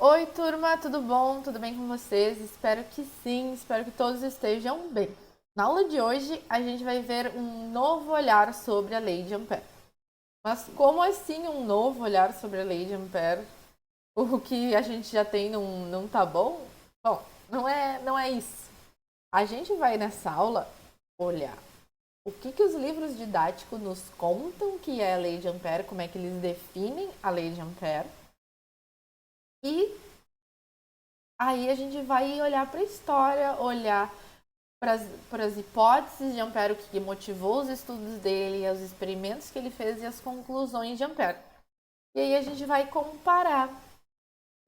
Oi, turma, tudo bom? Tudo bem com vocês? Espero que sim, espero que todos estejam bem. Na aula de hoje, a gente vai ver um novo olhar sobre a lei de Ampère. Mas como assim um novo olhar sobre a lei de Ampère? O que a gente já tem não tá bom? Bom, não é isso. A gente vai nessa aula olhar o que os livros didáticos nos contam que é a lei de Ampère, como é que eles definem a lei de Ampère. E aí a gente vai olhar para a história, olhar para as hipóteses de Ampère, o que motivou os estudos dele, os experimentos que ele fez e as conclusões de Ampère. E aí a gente vai comparar.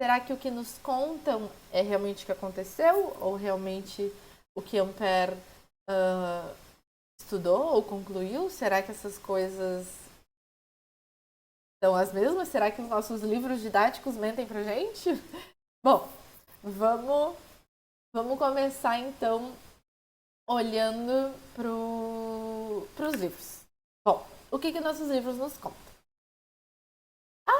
Será que o que nos contam é realmente o que aconteceu? Ou realmente o que Ampère uh, estudou ou concluiu? Será que essas coisas são as mesmas? Será que os nossos livros didáticos mentem pra gente? Bom, vamos, vamos começar então olhando para os livros. Bom, o que nossos livros nos contam?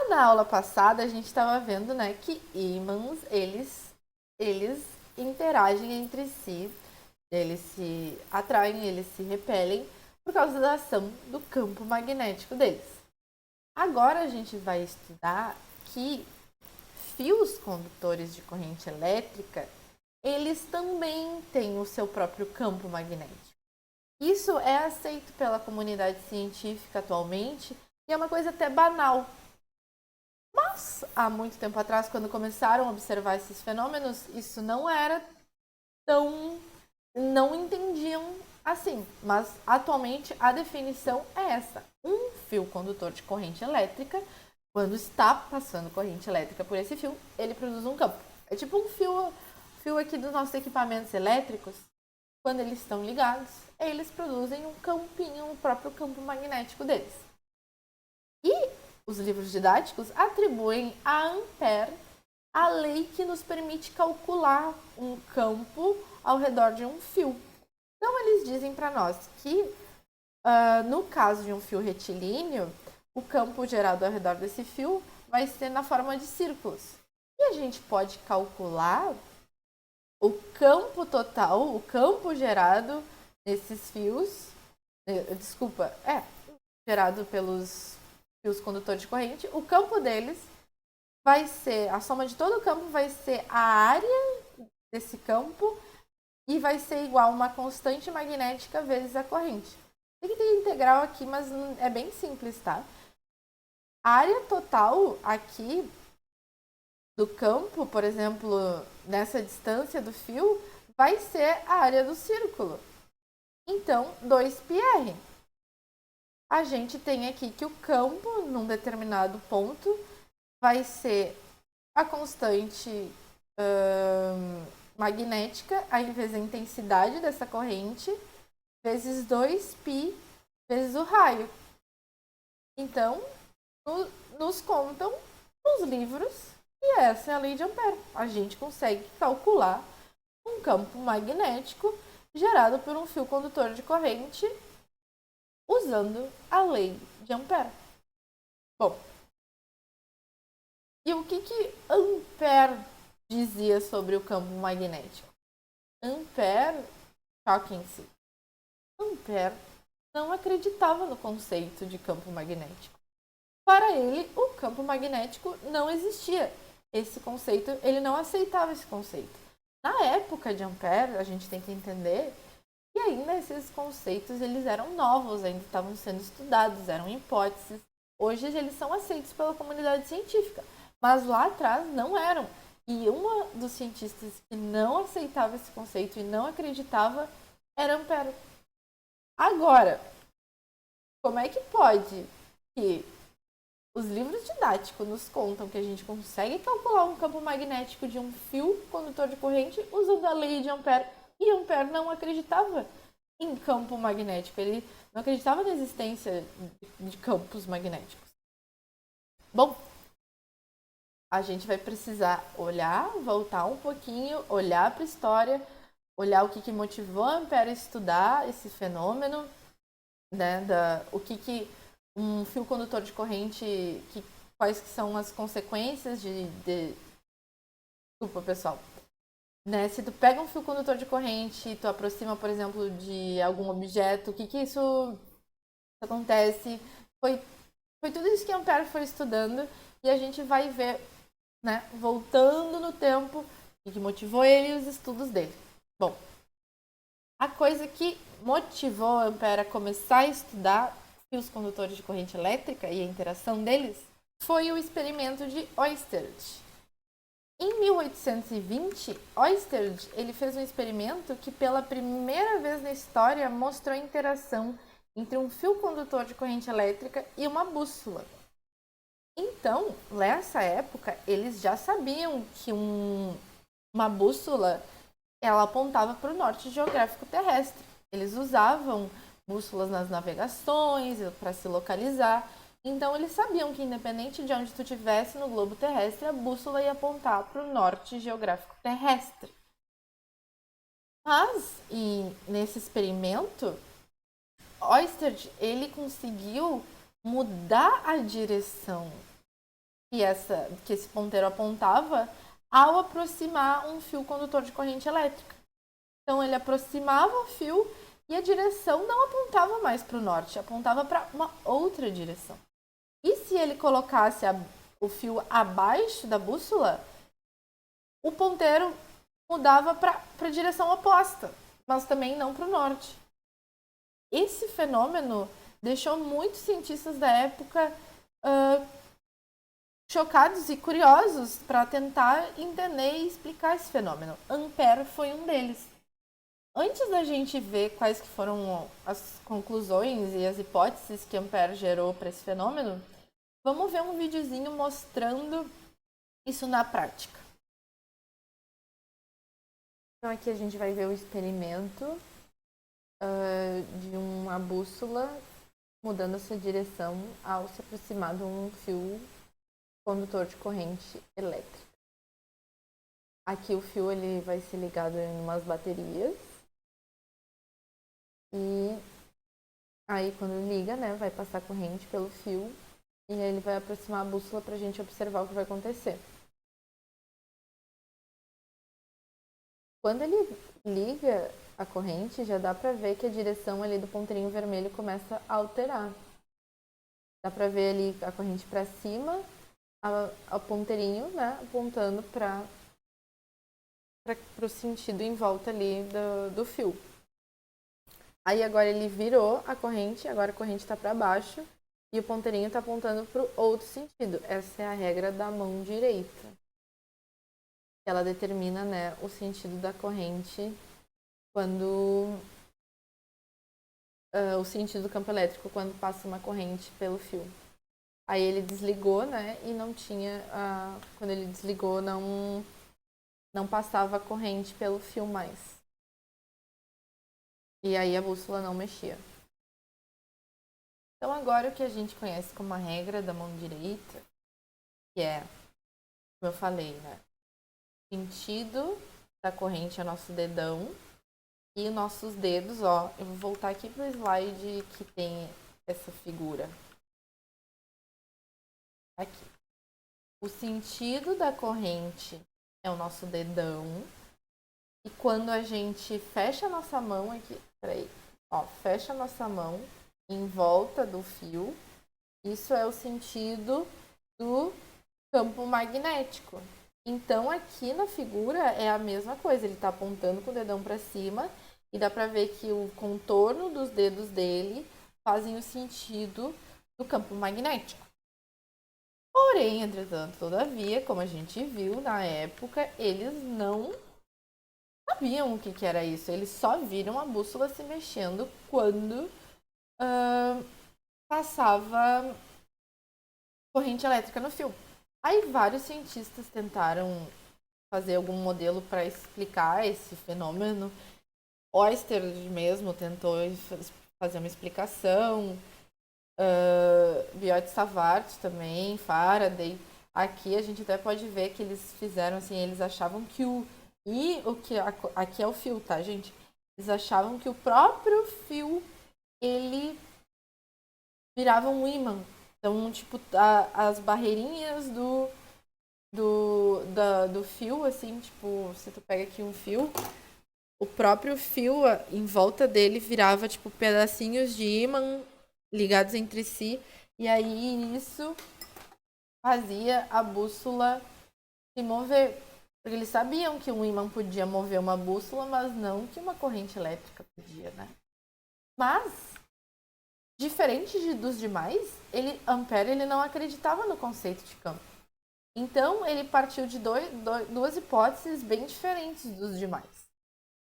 Na aula passada a gente estava vendo, né, que ímãs eles interagem entre si, eles se atraem, eles se repelem por causa da ação do campo magnético deles. Agora a gente vai estudar que fios condutores de corrente elétrica, eles também têm o seu próprio campo magnético. Isso é aceito pela comunidade científica atualmente e é uma coisa até banal. Mas, há muito tempo atrás, quando começaram a observar esses fenômenos, isso não era tão... não entendiam assim. Mas, atualmente, a definição é essa. Um fio condutor de corrente elétrica, quando está passando corrente elétrica por esse fio, ele produz um campo. É tipo um fio aqui dos nossos equipamentos elétricos. Quando eles estão ligados, eles produzem um campinho, o próprio campo magnético deles. E os livros didáticos atribuem a Ampère a lei que nos permite calcular um campo ao redor de um fio. Então, eles dizem para nós que, no caso de um fio retilíneo, o campo gerado ao redor desse fio vai ser na forma de círculos. E a gente pode calcular o campo total, o campo gerado nesses fios, gerado pelos fios condutores de corrente, o campo deles vai ser, a soma de todo o campo vai ser a área desse campo e vai ser igual a uma constante magnética vezes a corrente. Tem que ter integral aqui, mas é bem simples, tá? A área total aqui do campo, por exemplo, nessa distância do fio, vai ser a área do círculo. Então, 2πr. A gente tem aqui que o campo, num determinado ponto, vai ser a constante magnética, aí vezes a intensidade dessa corrente, vezes 2π vezes o raio. Então, nos contam os livros e essa é a lei de Ampère. A gente consegue calcular um campo magnético gerado por um fio condutor de corrente usando a lei de Ampère. Bom, e o que Ampère dizia sobre o campo magnético? Ampère, choquem-se, Ampère não acreditava no conceito de campo magnético. Para ele, o campo magnético não existia. Esse conceito, ele não aceitava esse conceito. Na época de Ampère, a gente tem que entender que ainda esses conceitos eles eram novos, ainda estavam sendo estudados, eram hipóteses. Hoje eles são aceitos pela comunidade científica, mas lá atrás não eram. E um dos cientistas que não aceitava esse conceito e não acreditava era Ampère. Agora, como é que pode que os livros didáticos nos contam que a gente consegue calcular um campo magnético de um fio condutor de corrente usando a lei de Ampère e Ampère não acreditava em campo magnético, ele não acreditava na existência de campos magnéticos. Bom, a gente vai precisar olhar, voltar um pouquinho, olhar para a história, olhar o que motivou a Ampère a estudar esse fenômeno, né, o que um fio condutor de corrente, quais que são as consequências Desculpa, pessoal. Né? Se tu pega um fio condutor de corrente, tu aproxima, por exemplo, de algum objeto, o que que isso acontece? Foi, foi tudo isso que Ampère foi estudando e a gente vai ver, né, voltando no tempo, o que motivou ele e os estudos dele. Bom, a coisa que motivou Ampère a começar a estudar fios condutores de corrente elétrica e a interação deles foi o experimento de Oersted. Em 1820, Oersted ele fez um experimento que pela primeira vez na história mostrou a interação entre um fio condutor de corrente elétrica e uma bússola. Então, nessa época, eles já sabiam que uma bússola ela apontava para o norte geográfico terrestre. Eles usavam bússolas nas navegações para se localizar. Então eles sabiam que independente de onde tu estivesse no globo terrestre, a bússola ia apontar para o norte geográfico terrestre. Mas, nesse experimento, Oersted ele conseguiu mudar a direção que esse ponteiro apontava ao aproximar um fio condutor de corrente elétrica. Então ele aproximava o fio e a direção não apontava mais para o norte, apontava para uma outra direção. E se ele colocasse o fio abaixo da bússola, o ponteiro mudava para a direção oposta, mas também não para o norte. Esse fenômeno deixou muitos cientistas da época chocados e curiosos para tentar entender e explicar esse fenômeno. Ampère foi um deles. Antes da gente ver quais que foram as conclusões e as hipóteses que Ampère gerou para esse fenômeno, vamos ver um videozinho mostrando isso na prática. Então aqui a gente vai ver o experimento de uma bússola mudando a sua direção ao se aproximar de um fio condutor de corrente elétrica. Aqui o fio ele vai ser ligado em umas baterias e aí quando liga, né, vai passar corrente pelo fio e aí ele vai aproximar a bússola para a gente observar o que vai acontecer. Quando ele liga a corrente, já dá para ver que a direção ali do ponteirinho vermelho começa a alterar. Dá para ver ali a corrente para cima, o ponteirinho, né, apontando para o sentido em volta ali do fio. Aí agora ele virou a corrente, agora a corrente está para baixo e o ponteirinho está apontando para o outro sentido. Essa é a regra da mão direita. Ela determina, né, o sentido da corrente quando o sentido do campo elétrico quando passa uma corrente pelo fio. Aí ele desligou, né, e não tinha quando ele desligou não passava a corrente pelo fio mais. E aí a bússola não mexia. Então agora o que a gente conhece como a regra da mão direita, que é, como eu falei, né, o sentido da corrente é nosso dedão e nossos dedos, ó, eu vou voltar aqui pro slide que tem essa figura. Aqui. O sentido da corrente é o nosso dedão. E quando a gente fecha a nossa mão aqui, peraí, ó, fecha a nossa mão em volta do fio, isso é o sentido do campo magnético. Então aqui na figura é a mesma coisa, ele está apontando com o dedão para cima e dá para ver que o contorno dos dedos dele fazem o sentido do campo magnético. Porém, entretanto, todavia, como a gente viu na época, eles não sabiam o que era isso. Eles só viram a bússola se mexendo quando passava corrente elétrica no fio. Aí vários cientistas tentaram fazer algum modelo para explicar esse fenômeno. Oersted mesmo tentou fazer uma explicação. Biot-Savart também, Faraday. Aqui a gente até pode ver que eles fizeram assim, eles achavam que aqui é o fio, tá, gente? Eles achavam que o próprio fio ele virava um ímã. Então, tipo, as barreirinhas do fio, assim, tipo, se tu pega aqui um fio, o próprio fio em volta dele virava, tipo, pedacinhos de ímã ligados entre si, e aí isso fazia a bússola se mover. Porque eles sabiam que um ímã podia mover uma bússola, mas não que uma corrente elétrica podia, né? Mas, diferente dos demais, Ampère ele não acreditava no conceito de campo. Então, ele partiu de duas hipóteses bem diferentes dos demais.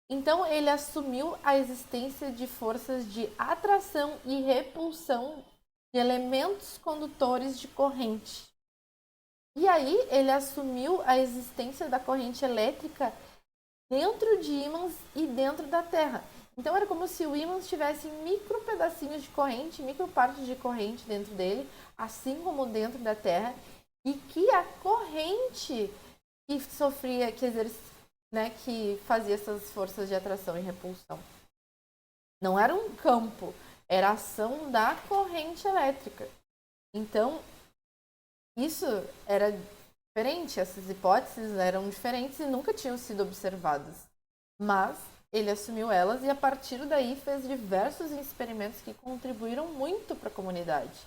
Então, ele assumiu a existência de forças de atração e repulsão de elementos condutores de corrente. E aí, ele assumiu a existência da corrente elétrica dentro de ímãs e dentro da Terra. Então, era como se o ímã tivesse micro pedacinhos de corrente, micro partes de corrente dentro dele, assim como dentro da Terra, e que a corrente que sofria, que fazia essas forças de atração e repulsão. Não era um campo, era a ação da corrente elétrica. Então, isso era diferente, essas hipóteses eram diferentes e nunca tinham sido observadas. Mas ele assumiu elas e a partir daí fez diversos experimentos que contribuíram muito para a comunidade.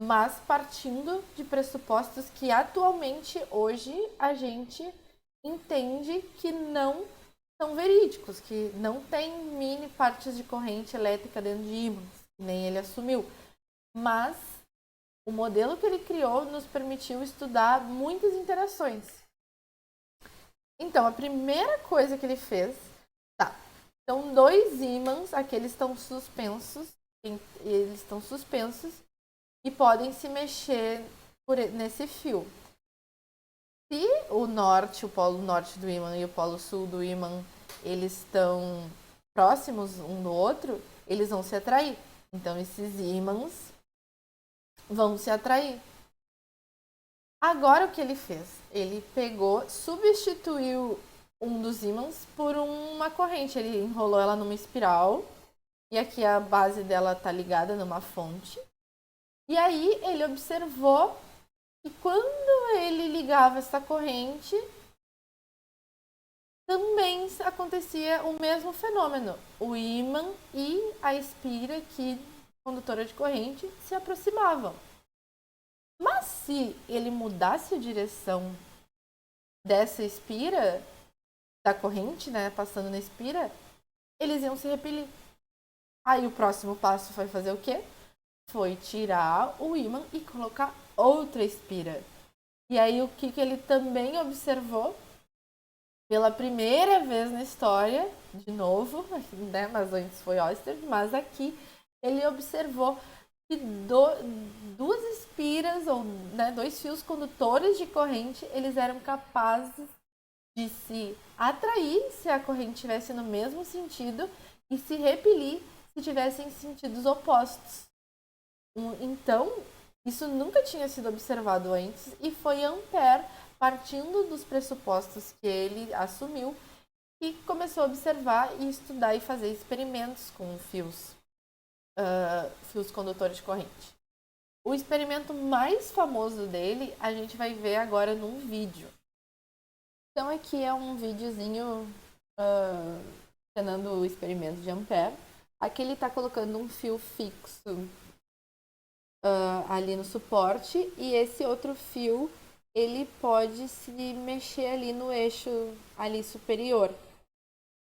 Mas partindo de pressupostos que atualmente, hoje, a gente entende que não são verídicos, que não tem mini partes de corrente elétrica dentro de ímãs, que nem ele assumiu. Mas o modelo que ele criou nos permitiu estudar muitas interações. Então, a primeira coisa que ele fez, então dois ímãs, aqui eles estão suspensos e podem se mexer nesse fio. Se o polo norte do ímã e o polo sul do ímã, eles estão próximos um do outro, eles vão se atrair. Então, esses ímãs vão se atrair. Agora, o que ele fez? Ele substituiu um dos ímãs por uma corrente. Ele enrolou ela numa espiral e aqui a base dela está ligada numa fonte. E aí, ele observou que quando ele ligava essa corrente, também acontecia o mesmo fenômeno. O ímã e a espira, que condutora de corrente, se aproximavam. Mas se ele mudasse a direção dessa espira, da corrente, né, passando na espira, eles iam se repelir. Aí o próximo passo foi fazer o quê? Foi tirar o ímã e colocar outra espira. E aí o que ele também observou? Pela primeira vez na história, de novo, né, mas antes foi Oyster, mas aqui ele observou que duas espiras, ou dois fios condutores de corrente, eles eram capazes de se atrair se a corrente estivesse no mesmo sentido e se repelir se tivessem sentidos opostos. Então, isso nunca tinha sido observado antes e foi Ampère, partindo dos pressupostos que ele assumiu, que começou a observar e estudar e fazer experimentos com fios condutores de corrente. O experimento mais famoso dele a gente vai ver agora num vídeo. Então aqui é um videozinho ensinando o experimento de Ampère. Aqui ele está colocando um fio fixo ali no suporte e esse outro fio ele pode se mexer ali no eixo ali superior.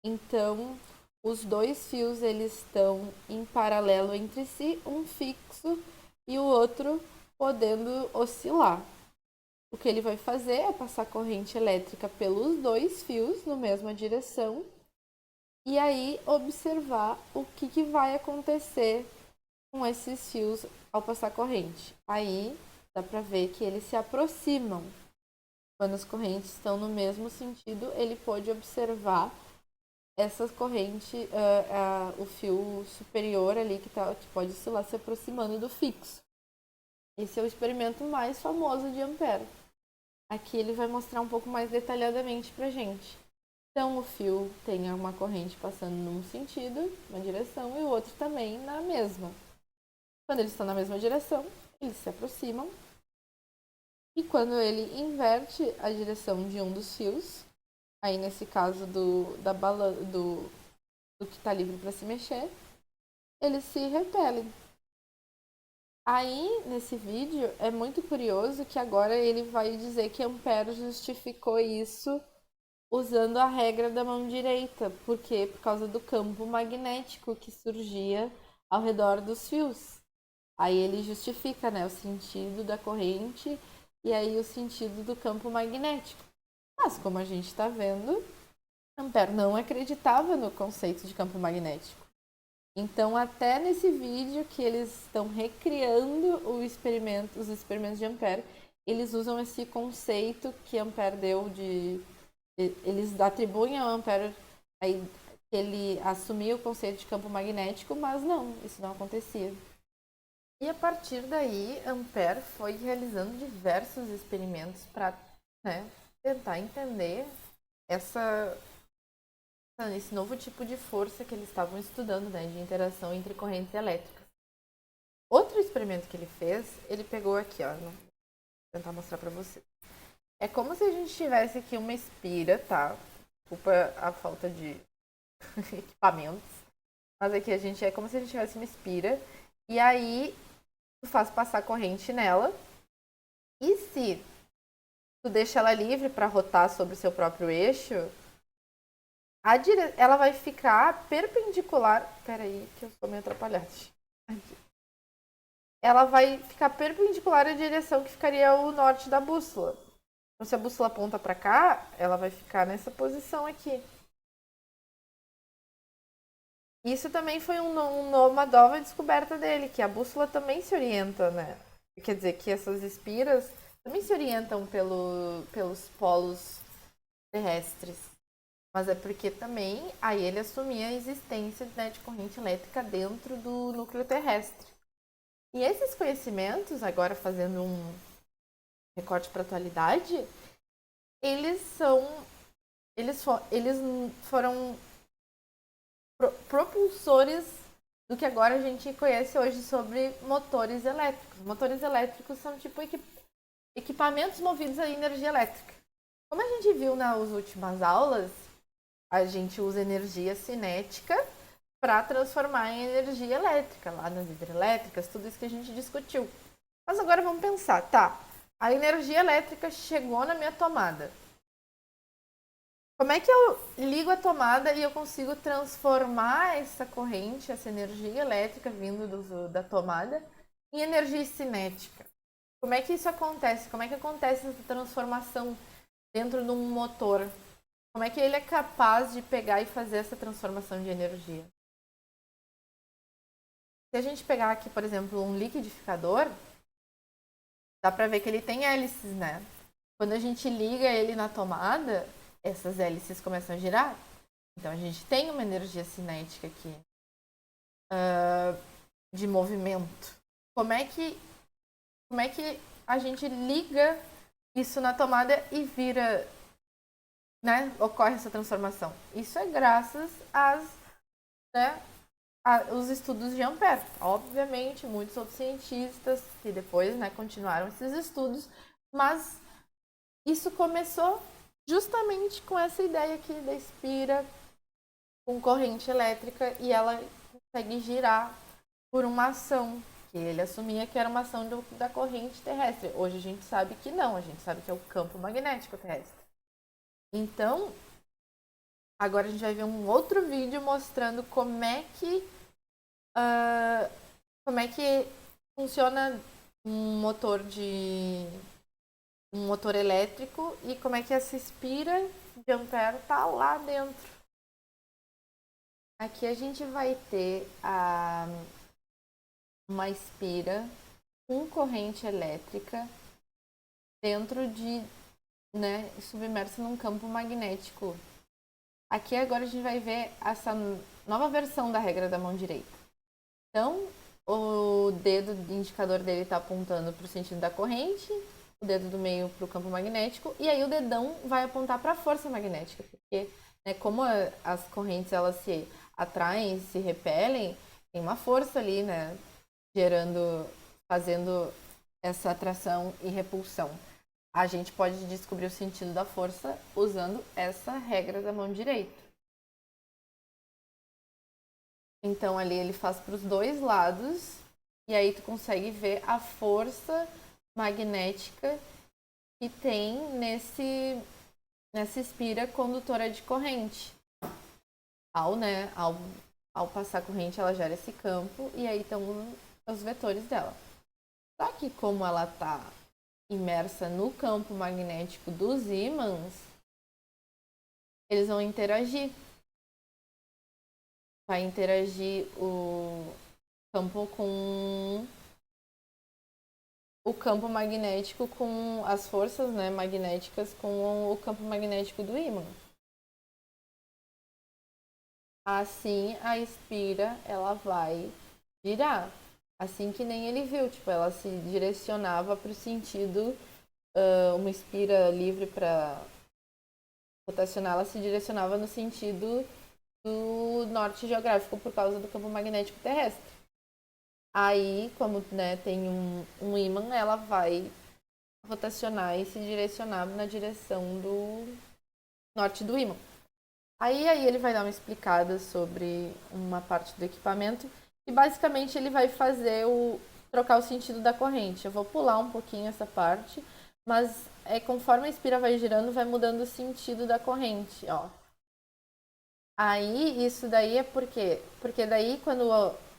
Então os dois fios eles estão em paralelo entre si, um fixo e o outro podendo oscilar. O que ele vai fazer é passar corrente elétrica pelos dois fios na mesma direção e aí observar o que vai acontecer com esses fios ao passar corrente. Aí dá para ver que eles se aproximam. Quando as correntes estão no mesmo sentido, ele pode observar essa corrente, o fio superior ali que pode oscilar se aproximando do fixo. Esse é o experimento mais famoso de Ampère. Aqui ele vai mostrar um pouco mais detalhadamente pra gente. Então o fio tem uma corrente passando num sentido, uma direção, e o outro também na mesma. Quando eles estão na mesma direção, eles se aproximam E quando ele inverte a direção de um dos fios, aí nesse caso do que está livre para se mexer, eles se repelem. Aí, nesse vídeo, é muito curioso que agora ele vai dizer que Ampère justificou isso usando a regra da mão direita. Por quê? Por causa do campo magnético que surgia ao redor dos fios. Aí ele justifica, né, o sentido da corrente e aí o sentido do campo magnético. Mas, como a gente está vendo, Ampère não acreditava no conceito de campo magnético. Então, até nesse vídeo que eles estão recriando os experimentos de Ampère, eles usam esse conceito que Ampère deu de... Eles atribuem a Ampère que ele assumia o conceito de campo magnético, mas não, isso não acontecia. E a partir daí, Ampère foi realizando diversos experimentos para, né, tentar entender esse novo tipo de força que eles estavam estudando, né, de interação entre correntes elétricas. Outro experimento que ele fez, ele pegou aqui, ó, vou tentar mostrar para você. É como se a gente tivesse aqui uma espira, tá? Desculpa a falta de equipamentos, mas aqui é como se a gente tivesse uma espira e aí tu faz passar corrente nela e se tu deixa ela livre para rotar sobre o seu próprio eixo, ela vai ficar perpendicular. Peraí, que eu sou meio atrapalhada. Ela vai ficar perpendicular à direção que ficaria o norte da bússola. Então, se a bússola aponta para cá, ela vai ficar nessa posição aqui. Isso também foi uma nova descoberta dele, que a bússola também se orienta, né? Quer dizer, que essas espiras também se orientam pelos polos terrestres. Mas é porque também aí ele assumia a existência, né, de corrente elétrica dentro do núcleo terrestre. E esses conhecimentos, agora fazendo um recorte para a atualidade, eles foram propulsores do que agora a gente conhece hoje sobre motores elétricos. Motores elétricos são tipo equipamentos movidos a energia elétrica. Como a gente viu nas últimas aulas, a gente usa energia cinética para transformar em energia elétrica, lá nas hidrelétricas, tudo isso que a gente discutiu. Mas agora vamos pensar, tá? A energia elétrica chegou na minha tomada. Como é que eu ligo a tomada e eu consigo transformar essa corrente, essa energia elétrica vindo da tomada, em energia cinética? Como é que isso acontece? Como é que acontece essa transformação dentro de um motor? Como é que ele é capaz de pegar e fazer essa transformação de energia? Se a gente pegar aqui, por exemplo, um liquidificador, dá para ver que ele tem hélices, né? Quando a gente liga ele na tomada, essas hélices começam a girar. Então a gente tem uma energia cinética aqui de movimento. Como é que a gente liga isso na tomada e vira, né? Ocorre essa transformação. Isso é graças os estudos de Ampère. Obviamente, muitos outros cientistas que depois, né, continuaram esses estudos, mas isso começou justamente com essa ideia aqui da espira com corrente elétrica e ela consegue girar por uma ação que ele assumia que era uma ação da corrente terrestre. Hoje a gente sabe que não, a gente sabe que é o campo magnético terrestre. Então, agora a gente vai ver um outro vídeo mostrando como é que funciona um motor elétrico e como é que essa espira de Ampère está lá dentro. Aqui a gente vai ter uma espira com corrente elétrica dentro né, submersa num campo magnético. Aqui agora a gente vai ver essa nova versão da regra da mão direita. Então, o dedo indicador dele está apontando para o sentido da corrente, o dedo do meio para o campo magnético, e aí o dedão vai apontar para a força magnética, porque, né, como as correntes elas se atraem, se repelem, tem uma força ali, né, fazendo essa atração e repulsão. A gente pode descobrir o sentido da força usando essa regra da mão direita. Então ali ele faz para os dois lados e aí tu consegue ver a força magnética que tem nessa espira condutora de corrente. Ao passar a corrente, ela gera esse campo e aí estão os vetores dela. Só que como ela está imersa no campo magnético dos ímãs, eles vão interagir. Vai interagir o campo com o campo magnético com as forças, né, magnéticas com o campo magnético do ímã. Assim, a espira, ela vai girar. Assim que nem ele viu, tipo, ela se direcionava para o sentido, uma espira livre para rotacionar, ela se direcionava no sentido do norte geográfico por causa do campo magnético terrestre. Aí, como né, tem um ímã, ela vai rotacionar e se direcionar na direção do norte do ímã. Aí ele vai dar uma explicada sobre uma parte do equipamento e basicamente ele vai fazer trocar o sentido da corrente. Eu vou pular um pouquinho essa parte, mas conforme a espira vai girando, vai mudando o sentido da corrente, ó. Aí isso daí é por quê? Porque daí quando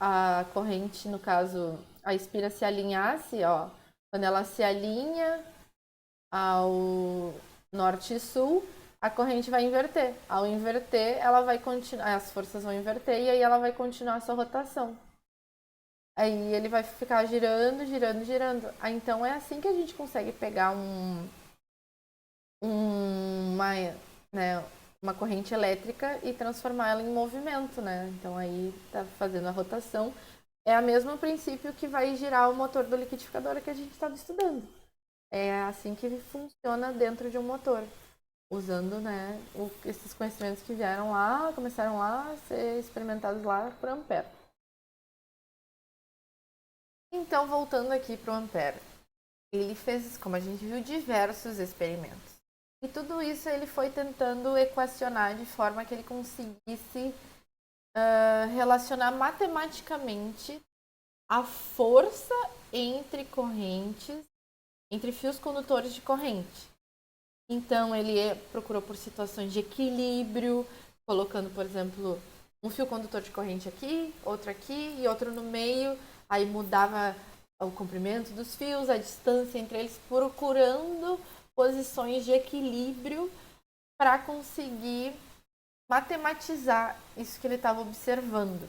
a corrente, no caso, a espira se alinhasse, ó, quando ela se alinha ao norte e sul, a corrente vai inverter. Ao inverter, ela vai continuar, as forças vão inverter e aí ela vai continuar a sua rotação. Aí ele vai ficar girando, girando, girando. Aí, então é assim que a gente consegue pegar né, uma corrente elétrica e transformar ela em movimento, né? Então aí tá fazendo a rotação. É o mesmo princípio que vai girar o motor do liquidificador que a gente estava estudando. É assim que funciona dentro de um motor, usando né, esses conhecimentos que vieram lá, começaram lá a ser experimentados lá por Ampère. Então, voltando aqui para o Ampère, ele fez, como a gente viu, diversos experimentos. E tudo isso ele foi tentando equacionar de forma que ele conseguisse relacionar matematicamente a força entre correntes, entre fios condutores de corrente. Então, ele procurou por situações de equilíbrio, colocando, por exemplo, um fio condutor de corrente aqui e outro no meio. Aí mudava o comprimento dos fios, a distância entre eles, procurando posições de equilíbrio para conseguir matematizar isso que ele estava observando.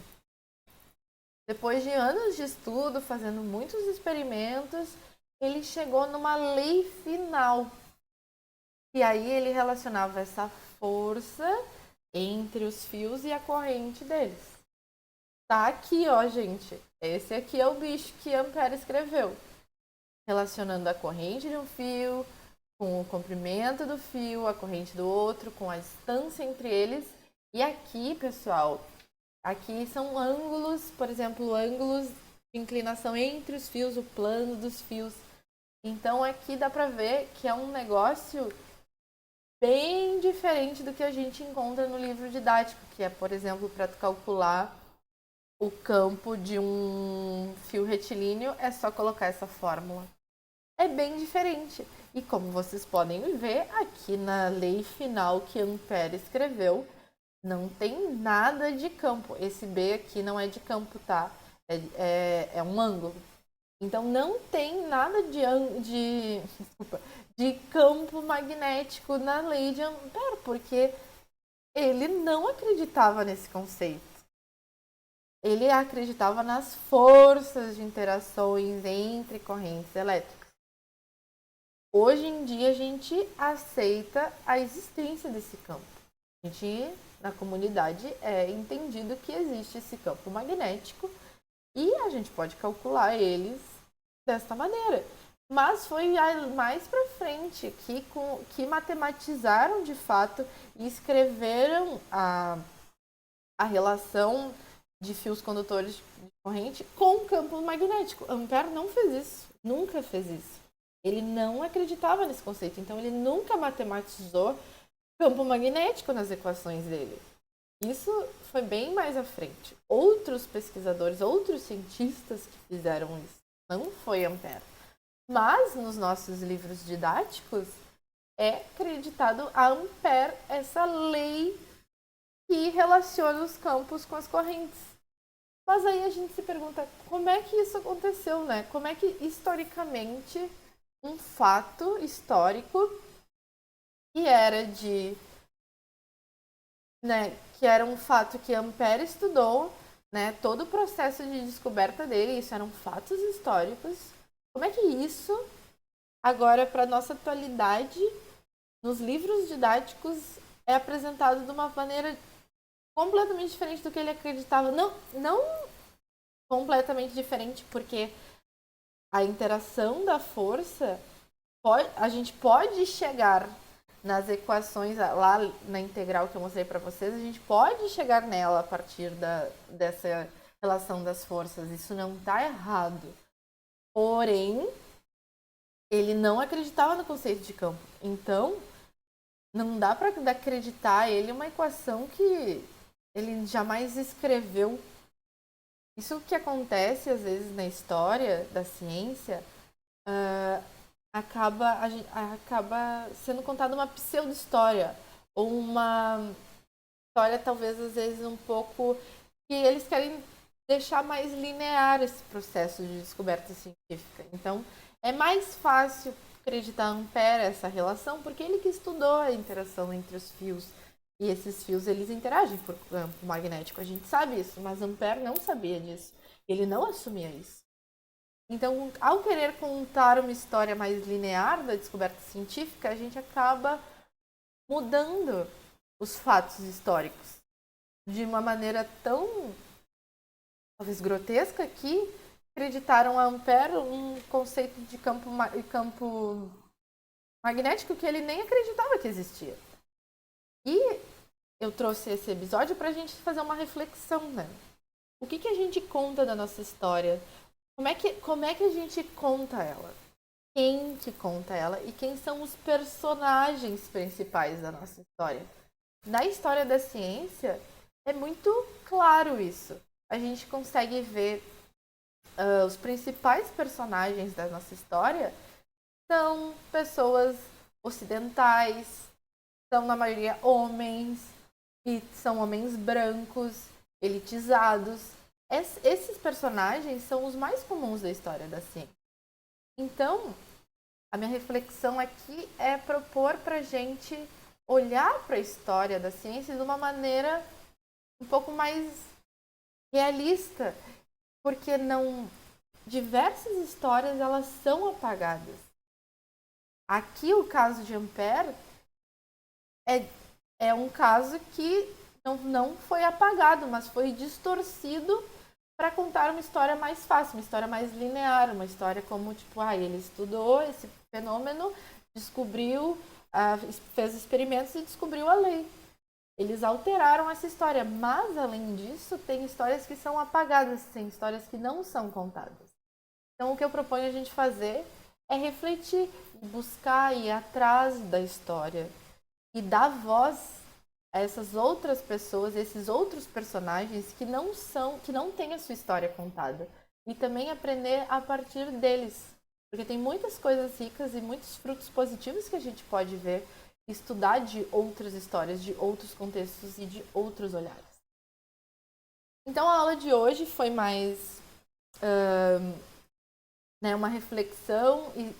Depois de anos de estudo, fazendo muitos experimentos, ele chegou numa lei final. E aí ele relacionava essa força entre os fios e a corrente deles. Tá aqui, ó, gente. Esse aqui é o bicho que Ampère escreveu. Relacionando a corrente de um fio com o comprimento do fio, a corrente do outro, com a distância entre eles. E aqui, pessoal, aqui são ângulos, por exemplo, ângulos de inclinação entre os fios, o plano dos fios. Então aqui dá pra ver que é um negócio bem diferente do que a gente encontra no livro didático, que é, por exemplo, para calcular o campo de um fio retilíneo, é só colocar essa fórmula. É bem diferente. E como vocês podem ver, aqui na lei final que Ampère escreveu, não tem nada de campo. Esse B aqui não é de campo, tá? É um ângulo. Então não tem nada de campo magnético na lei de Ampère, porque ele não acreditava nesse conceito. Ele acreditava nas forças de interações entre correntes elétricas. Hoje em dia a gente aceita a existência desse campo. A gente, na comunidade, é entendido que existe esse campo magnético e a gente pode calcular eles desta maneira. Mas foi mais para frente que matematizaram de fato e escreveram a relação de fios condutores de corrente com campo magnético. Ampère não fez isso, nunca fez isso. Ele não acreditava nesse conceito, então ele nunca matematizou campo magnético nas equações dele. Isso foi bem mais à frente. Outros pesquisadores, outros cientistas que fizeram isso. Não foi Ampère. Mas nos nossos livros didáticos é acreditado a Ampère essa lei que relaciona os campos com as correntes. Mas aí a gente se pergunta como é que isso aconteceu, né? Como é que historicamente um fato histórico que era de, né, que era um fato que Ampère estudou, né, todo o processo de descoberta dele, isso eram fatos históricos. Como é que isso agora para nossa atualidade nos livros didáticos é apresentado de uma maneira completamente diferente do que ele acreditava? Não completamente diferente, porque a interação da força, a gente pode chegar nas equações, lá na integral que eu mostrei para vocês, a gente pode chegar nela a partir dessa relação das forças. Isso não está errado. Porém, ele não acreditava no conceito de campo. Então, não dá para acreditar ele uma equação que ele jamais escreveu. Isso que acontece às vezes na história da ciência, acaba sendo contada uma pseudo-história, ou uma história talvez às vezes um pouco que eles querem deixar mais linear esse processo de descoberta científica. Então, é mais fácil acreditar a Ampère essa relação, porque ele que estudou a interação entre os fios. E esses fios, eles interagem por campo magnético. A gente sabe isso, mas Ampère não sabia disso. Ele não assumia isso. Então, ao querer contar uma história mais linear da descoberta científica, a gente acaba mudando os fatos históricos de uma maneira tão, talvez, grotesca que acreditaram a Ampère um conceito de campo magnético que ele nem acreditava que existia. E eu trouxe esse episódio para a gente fazer uma reflexão, né? O que a gente conta da nossa história? Como é que a gente conta ela? Quem que conta ela? E quem são os personagens principais da nossa história? Na história da ciência, é muito claro isso. A gente consegue ver os principais personagens da nossa história são pessoas ocidentais, são na maioria homens, e são homens brancos, elitizados. Esses personagens são os mais comuns da história da ciência. Então, a minha reflexão aqui é propor para a gente olhar para a história da ciência de uma maneira um pouco mais realista, porque diversas histórias elas são apagadas. Aqui o caso de Ampère é um caso que não foi apagado, mas foi distorcido para contar uma história mais fácil, uma história mais linear, uma história como, tipo, ele estudou esse fenômeno, descobriu, fez experimentos e descobriu a lei. Eles alteraram essa história, mas, além disso, tem histórias que são apagadas, tem histórias que não são contadas. Então, o que eu proponho a gente fazer é refletir, buscar ir atrás da história e dar voz a essas outras pessoas, esses outros personagens que não têm a sua história contada. E também aprender a partir deles. Porque tem muitas coisas ricas e muitos frutos positivos que a gente pode ver e estudar de outras histórias, de outros contextos e de outros olhares. Então a aula de hoje foi mais uma reflexão e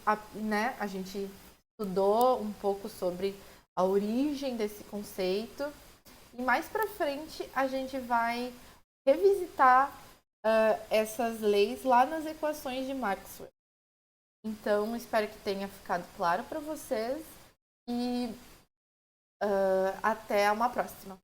a gente estudou um pouco sobre a origem desse conceito e mais para frente a gente vai revisitar essas leis lá nas equações de Maxwell. Então, espero que tenha ficado claro para vocês e até uma próxima.